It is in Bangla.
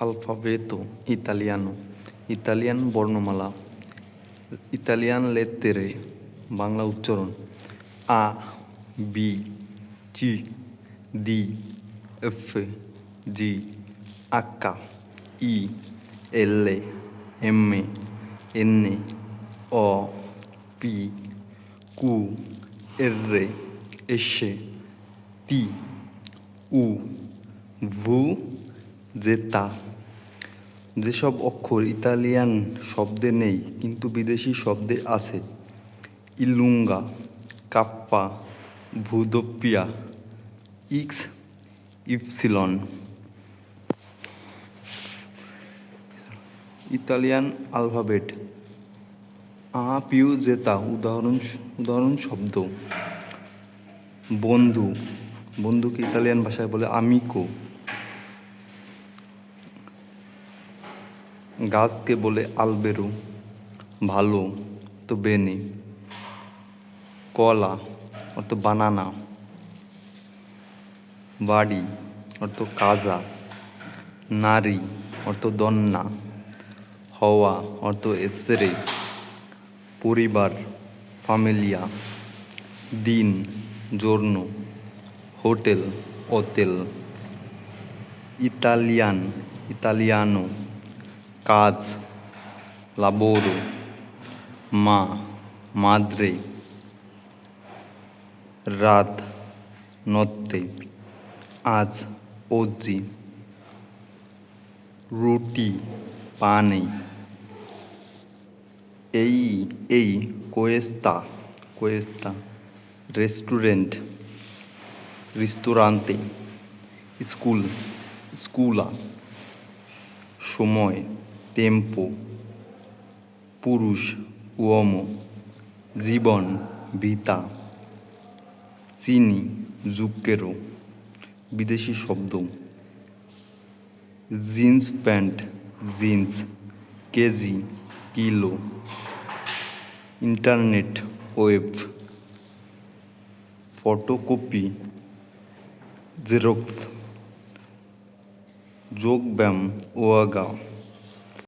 Alfabeto italiano, ইতালিয়ান বর্ণমালা, ইতালিয়ান লেত্তেরে, বাংলা উচ্চারণ A B C D F G H I L M N O P Q R S T U V জেতা। যেসব অক্ষর ইতালিয়ান শব্দে নেই কিন্তু বিদেশি শব্দে আছে: ইলুঙ্গা, কাপ্পা, ভুদোপ্পিয়া, ইক্স, ইপসিলন। ইতালিয়ান অ্যালফাবেট আ পিউ জেতা। উদাহরণ শব্দ: বন্ধু, বন্ধুকে ইতালিয়ান ভাষায় বলে আমিকো। গাছকে বলে আলবেরো, ভালো তো বেনে। কলা অর্থ বানানা, বাড়ি অর্থ কাজা, নারী অর্থ দন্না, হওয়া অর্থ এসরে, পরিবার ফ্যামিলিয়া, দিন জোর্নো, হোটেল ওতেল। ইতালিয়ান ইতালিয়ানো, কাজ লাবোরো, মা মাদ্রে, রাত নত্তে, আজ ওজি, রুটি পানে। এই কোয়েস্তা রেস্টুরেন্ট রিস্টোরান্তে। স্কুল স্কুলা, সময় টেম্পো, পুরুষ উওমো, জীবন ভিতা, চিনি জুক্কেরো। বিদেশি শব্দ: jeans pant jeans, KG kilo, internet web, photocopy xerox, যোগব্যায়াম ওয়াগা।